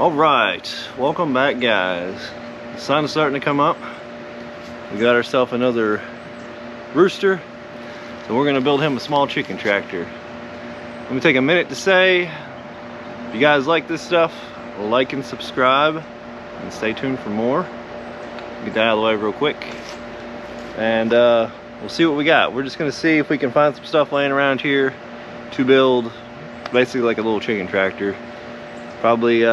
Alright, welcome back guys. The sun's starting to come up. We got ourselves another rooster. So we're gonna build him a small chicken tractor. Let me take a minute to say, if you guys like this stuff, like and subscribe and stay tuned for more. Get that out of the way real quick. And we'll see what we got. We're just gonna see if we can find some stuff laying around here to build basically like a little chicken tractor. Probably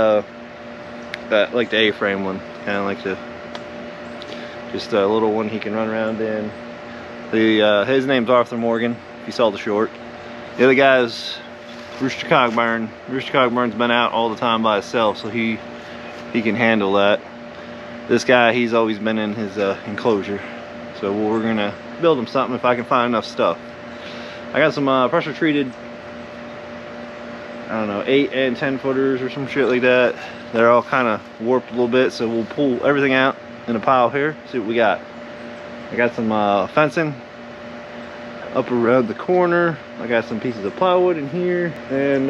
that, like the A-frame one, kind of like just a little one he can run around in. His name's Arthur Morgan, if you saw the short. The other guy's Rooster Cogburn. Rooster Cogburn's been out all the time by himself, so he can handle that. This guy, he's always been in his enclosure. So we're gonna build him something if I can find enough stuff. I got some pressure treated, I don't know, 8 and 10 footers or some shit like that. They're all kind of warped a little bit, so we'll pull everything out in a pile here, see what we got. I got some fencing up around the corner. I got some pieces of plywood in here, and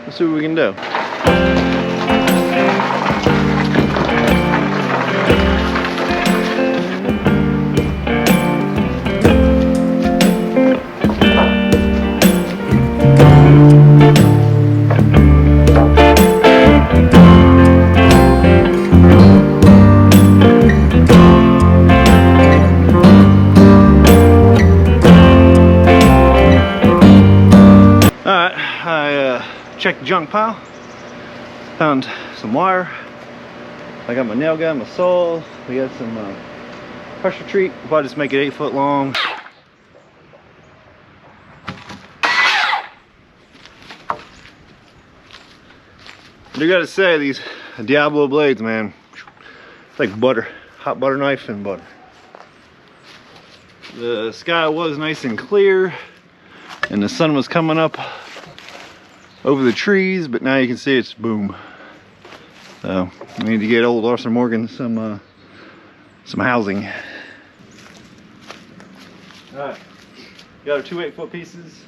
let's see what we can do. Checked the junk pile, found some wire. I got my nail gun, my saw. We got some pressure treat. We'll probably just make it 8 foot long. I do gotta say, these Diablo blades, man, it's like butter, hot butter knife and butter. The sky was nice and clear, and the sun was coming up over the trees, but now you can see it's boom. So we need to get old Arthur Morgan some housing. All right, got our 2 8-foot pieces.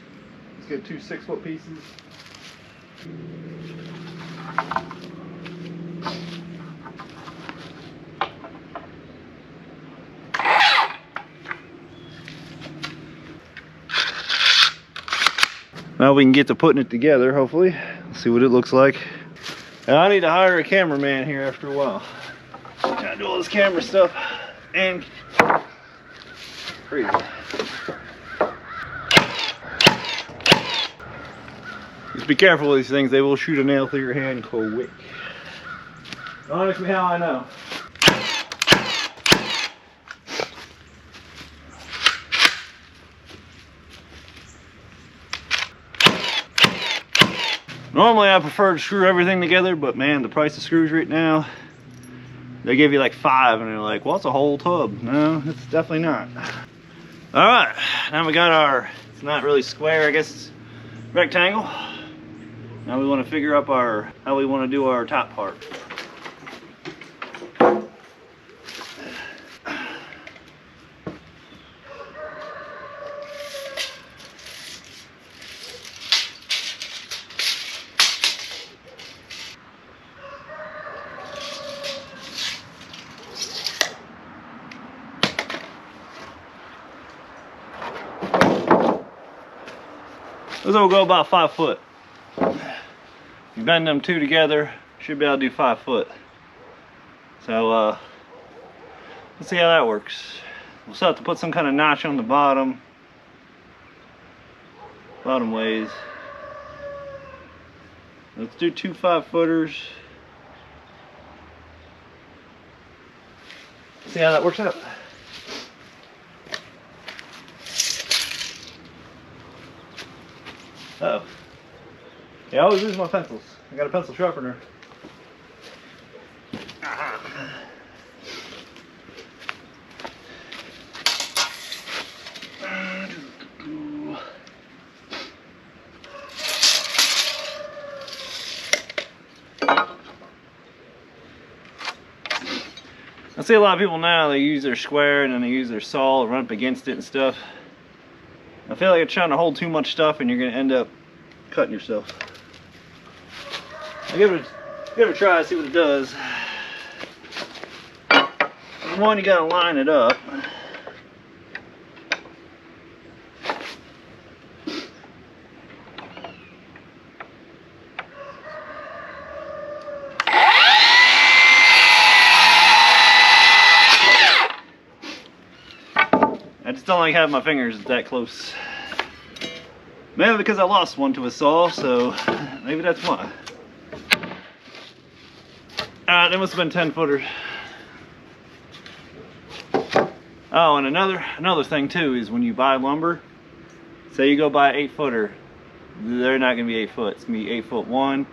Let's get 2 6-foot pieces. Now we can get to putting it together, hopefully. Let's see what it looks like. And I need to hire a cameraman here after a while. Gotta do all this camera stuff and crazy. Just be careful with these things, they will shoot a nail through your hand quick. Don't ask me how I know. Normally I prefer to screw everything together, but man, the price of screws right now, they give you like 5 and they're like, well, it's a whole tub. No, it's definitely not. All right, now we got our, it's not really square, I guess it's rectangle. Now we want to figure up how we want to do our top part. This will go about 5 foot. You bend them 2 together, should be able to do 5 foot. So let's see how that works. We'll still have to put some kind of notch on the bottom ways. Let's do 2 5-footers. See how that works out. Uh oh. Yeah, I always lose my pencils. I got a pencil sharpener. I see a lot of people now, they use their square and then they use their saw and run up against it and stuff. I feel like it's trying to hold too much stuff and you're going to end up cutting yourself. I give it Give it a try, see what it does. One, you gotta line it up. I just don't like having my fingers that close. Maybe because I lost one to a saw, so maybe that's why. Alright, that must have been 10 footers. Oh, and another thing too is when you buy lumber, say you go buy an 8 footer, they're not gonna be 8 foot. It's gonna be 8'1",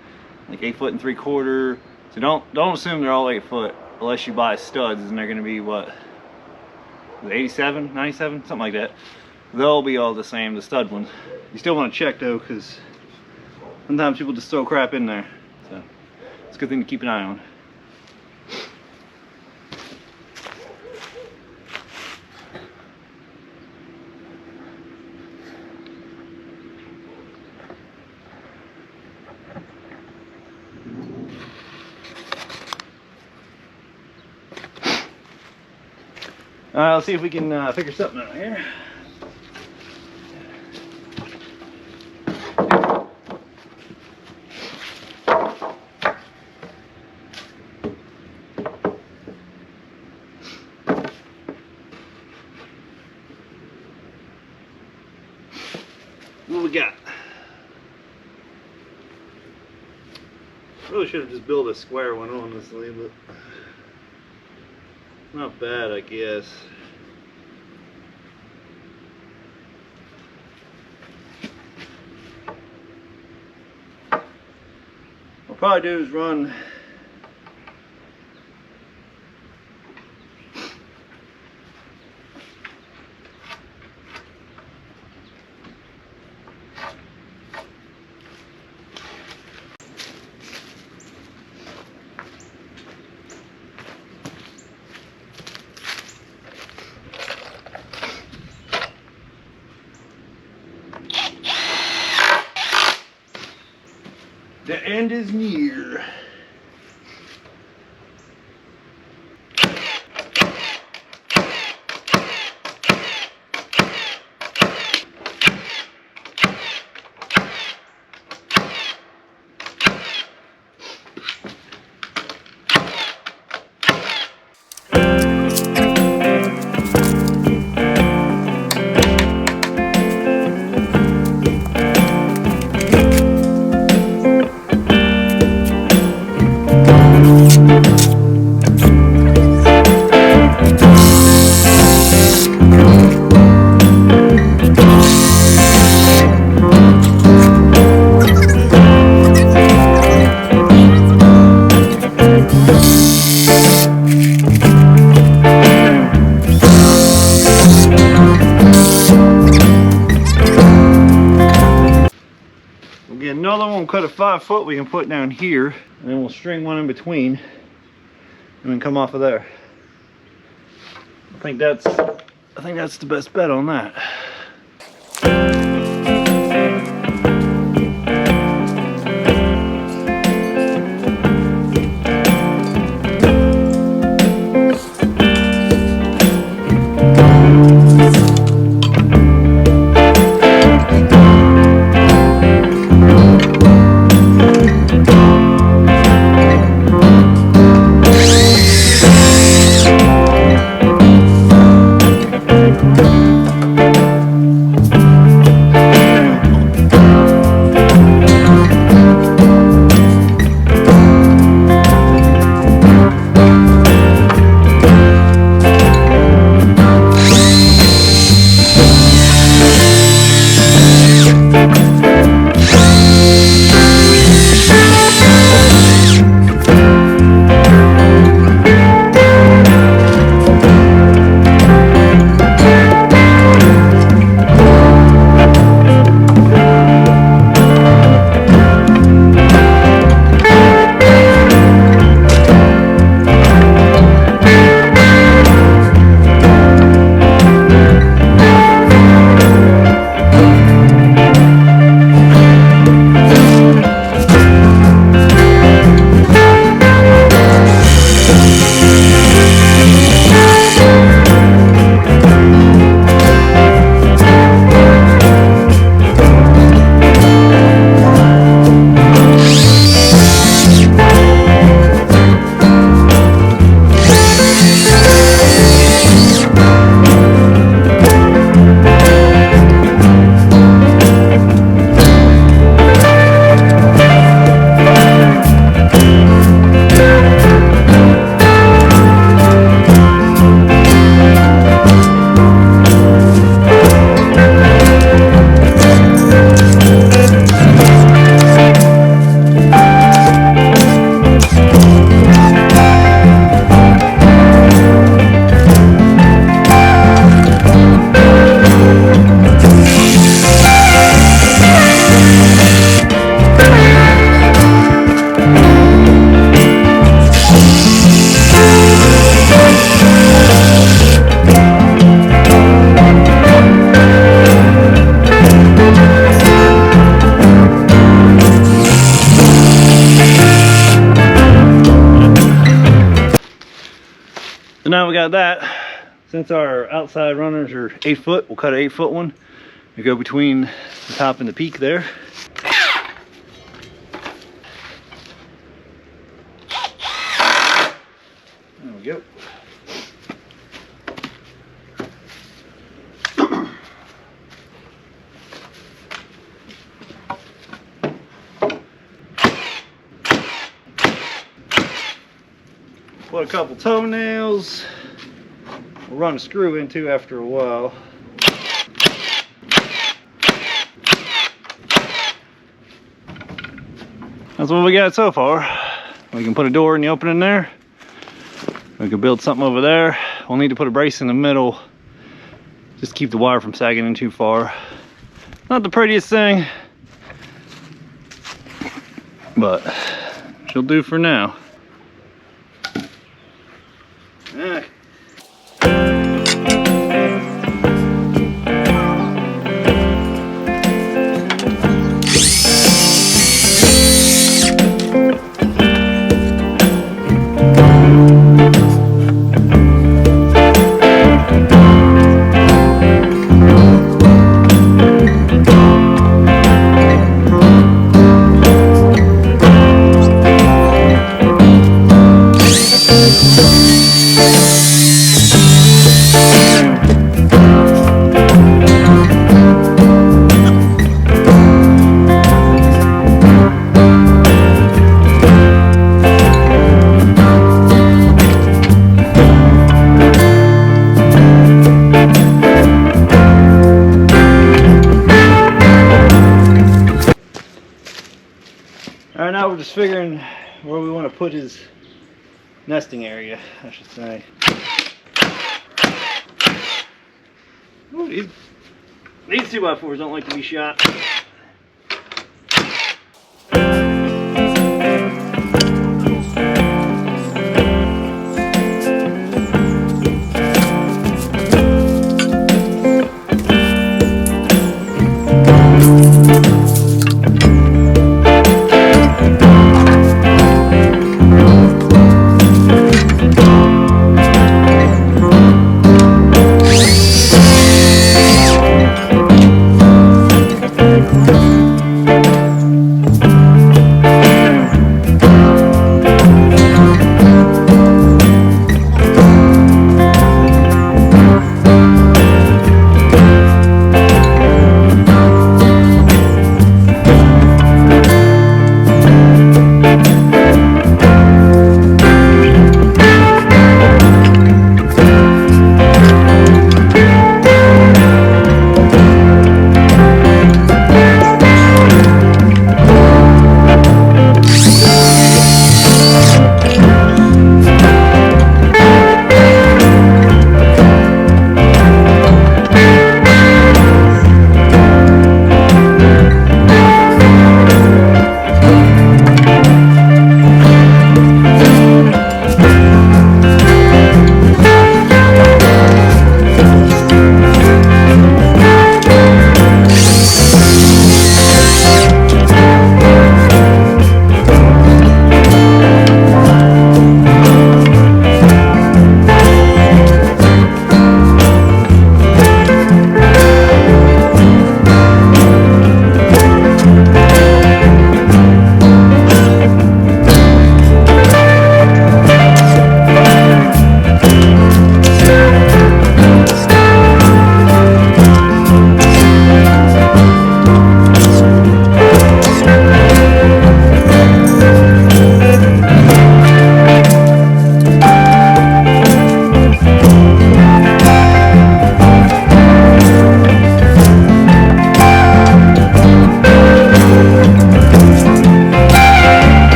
like 8 3/4. So don't assume they're all 8 foot unless you buy studs, and they're gonna be what, 87, 97, something like that. They'll be all the same, the stud ones. You still want to check though, because sometimes people just throw crap in there. So it's a good thing to keep an eye on. Alright, let's see if we can figure something out here. What we got? Really should have just built a square one, honestly, but not bad, I guess. What I'll probably do is run the end is near. Get another one, cut a 5 foot we can put down here, and then we'll string one in between and then come off of there. I think that's the best bet on that. So now we got that. Since our outside runners are 8 foot, we'll cut an 8 foot one. We go between the top and the peak there. There we go. Put a couple toenails. We'll run a screw into after a while. That's what we got so far. We can put a door in the opening there. We can build something over there. We'll need to put a brace in the middle. Just keep the wire from sagging in too far. Not the prettiest thing, but she'll do for now. Alright, now we're just figuring where we want to put his nesting area, I should say. Ooh, these 2x4s don't like to be shot.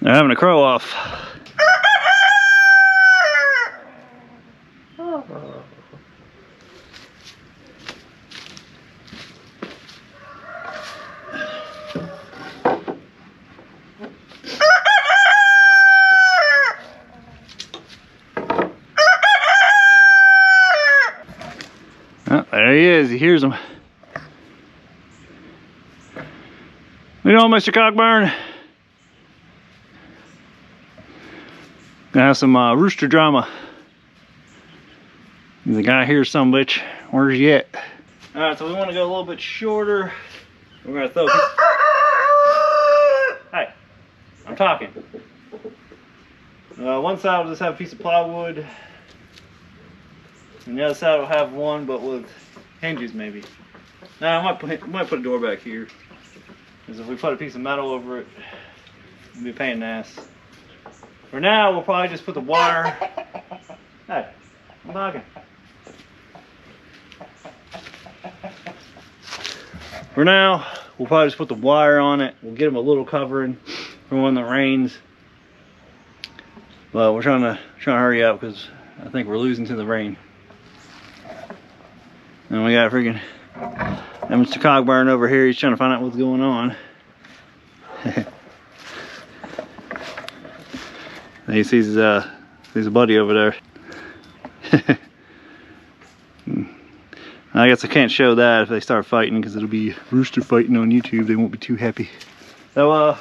They're having a crow off. Oh, there he is. He hears them. You know, Mr. Cockburn. Gonna have some rooster drama. The guy hears some bitch. Where's he at? Alright, so we want to go a little bit shorter. We're gonna throw. Hey, I'm talking. One side will just have a piece of plywood, and the other side will have one, but with hinges maybe. Now I might put a door back here, because if we put a piece of metal over it, it'll be a pain in the ass. For now, we'll probably just put the wire. Hey, I'm talking. For now, we'll probably just put the wire on it. We'll get them a little covering for when it rains. But we're trying to hurry up because I think we're losing to the rain. And we got freaking Mr. Cockburn over here. He's trying to find out what's going on. He sees a buddy over there. I guess I can't show that if they start fighting, because it'll be rooster fighting on YouTube. They won't be too happy. So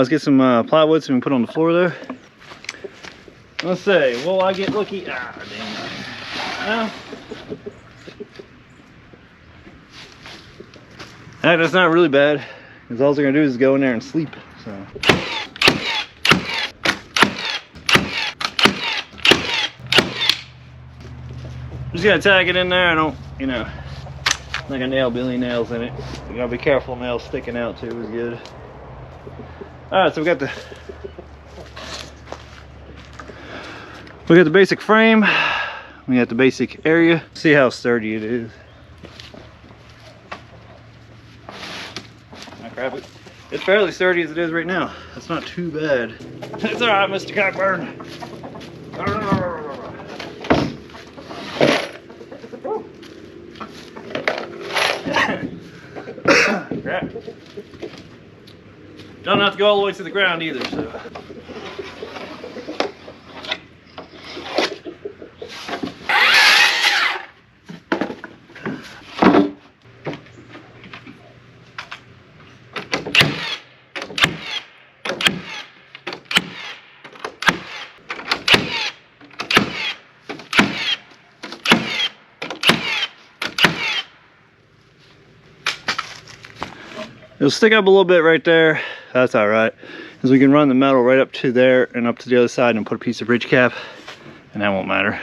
let's get some plywood so we can put on the floor there. Let's see, will I get lucky? Ah, damn it. No. That's not really bad, because all they're gonna do is go in there and sleep. So. Just gotta tag it in there. I don't, you know, like a nail, billy nails in it. You gotta be careful, nails sticking out too is good. Alright, so we got the basic frame, we got the basic area. See how sturdy it is. Oh, crap, it's fairly sturdy as it is right now. That's not too bad. That's alright, Mr. Cockburn. Crap. Don't have to go all the way to the ground either, so. It'll stick up a little bit right there. That's all right, because we can run the metal right up to there and up to the other side and put a piece of bridge cap, and that won't matter.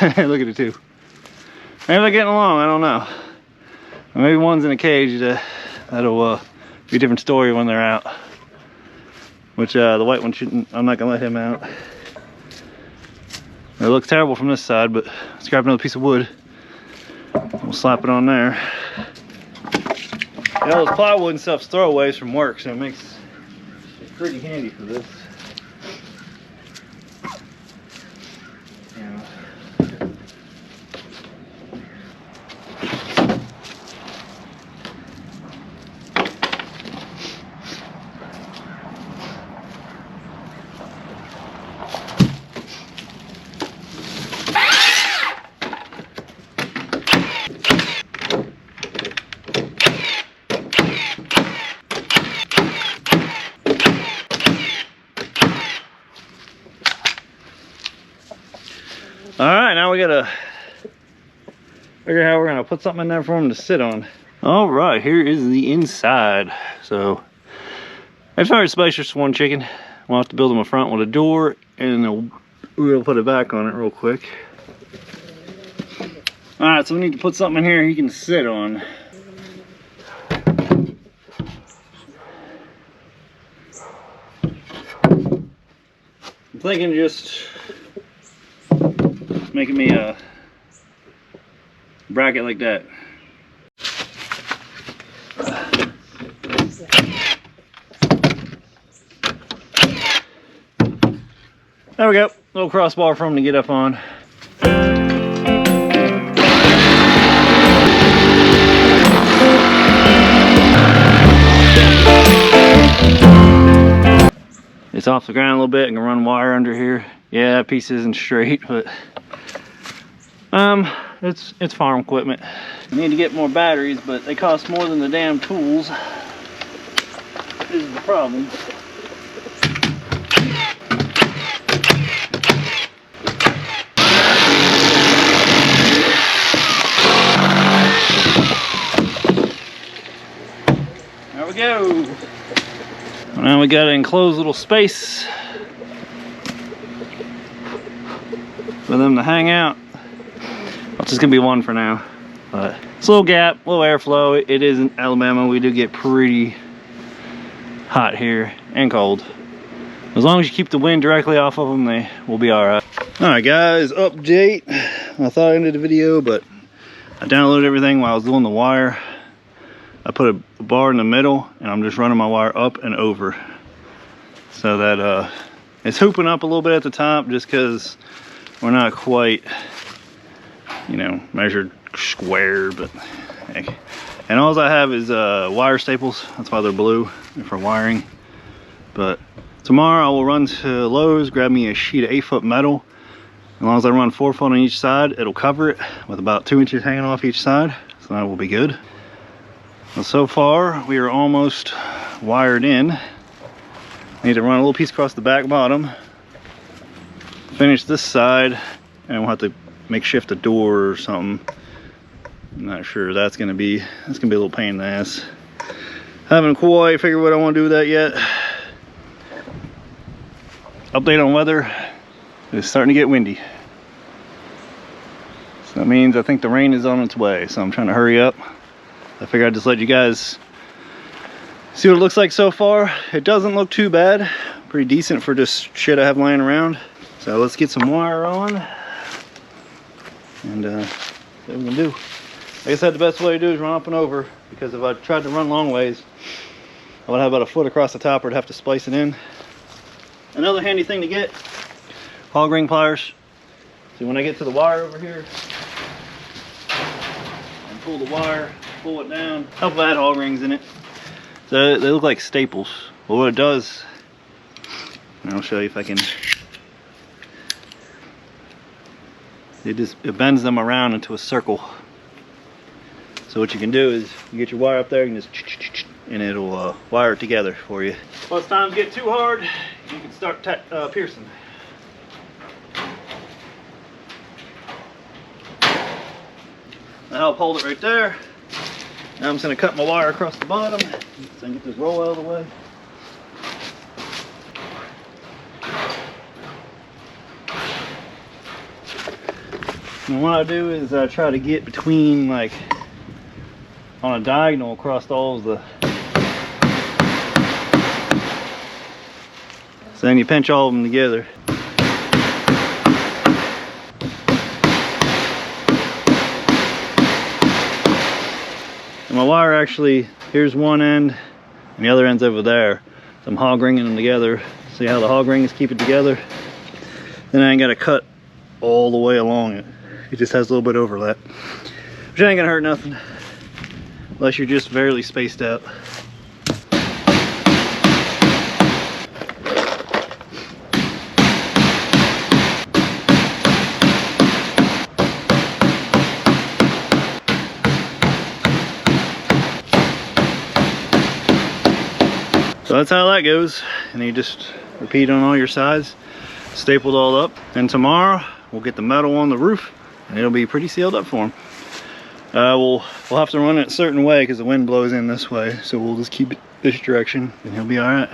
Look at the two. Maybe they're getting along, I don't know. Or maybe one's in a cage. That'll be a different story when they're out. Which the white one shouldn't, I'm not gonna let him out. It looks terrible from this side, but let's grab another piece of wood. We'll slap it on there. You know, those plywood and stuff's throwaways from work, so it makes it pretty handy for this. All right, now we gotta figure out how we're gonna put something in there for him to sit on. All right, here is the inside. So it's very spacious for one chicken. We'll have to build him a front with a door, and we'll put it back on it real quick. All right, so we need to put something in here he can sit on. I'm thinking just making me a bracket like that. There we go, little crossbar for him to get up on. It's off the ground a little bit and can run wire under here. Yeah, that piece isn't straight, but it's farm equipment. We need to get more batteries, but they cost more than the damn tools. This is the problem. There we go. Now we got an enclosed little space for them to hang out. It's just gonna be one for now, but it's a little gap, a little airflow. It is in Alabama. We do get pretty hot here and cold. As long as you keep the wind directly off of them, they will be all right. All right, guys, update. I thought I ended the video, but I downloaded everything while I was doing the wire. I put a bar in the middle, and I'm just running my wire up and over, so that it's hooping up a little bit at the top, just because we're not quite, you know, measured square. But heck. And all I have is wire staples. That's why they're blue for wiring. But tomorrow I will run to Lowe's, grab me a sheet of 8-foot metal. As long as I run 4 foot on each side, it'll cover it with about 2 inches hanging off each side, so that will be good. Well, so far we are almost wired in. I need to run a little piece across the back bottom, finish this side, and we'll have to makeshift a door or something. I'm not sure that's gonna be a little pain in the ass. Haven't quite figured what I want to do with that yet. Update on weather. It's starting to get windy, so that means I think the rain is on its way, so I'm trying to hurry up. I figured I'd just let you guys see what it looks like so far. It doesn't look too bad. Pretty decent for just shit I have laying around. So let's get some wire on and see what we can do. Like I said, the best way to do is run up and over, because if I tried to run long ways, I would have about a foot across the top, or I'd have to splice it in. Another handy thing to get, hog ring pliers. See, when I get to the wire over here, and pull the wire, pull it down. Help if I had hog rings in it. So they look like staples. Well, what it does, and I'll show you if I can. It bends them around into a circle. So what you can do is you get your wire up there and just, and it'll wire it together for you. Once times get too hard, you can start piercing. That'll help hold it right there. Now I'm just going to cut my wire across the bottom so I can get this roll out of the way. And what I do is I try to get between, like, on a diagonal across all of the. So then you pinch all of them together. My wire actually, here's one end and the other end's over there. So I'm hog ringing them together. See how the hog rings keep it together? Then I ain't got to cut all the way along it. It just has a little bit of overlap, which ain't gonna hurt nothing unless you're just barely spaced out. So that's how that goes, and you just repeat on all your sides, stapled all up. And tomorrow we'll get the metal on the roof and it'll be pretty sealed up for him. We'll have to run it a certain way because the wind blows in this way, so we'll just keep it this direction and he'll be all right.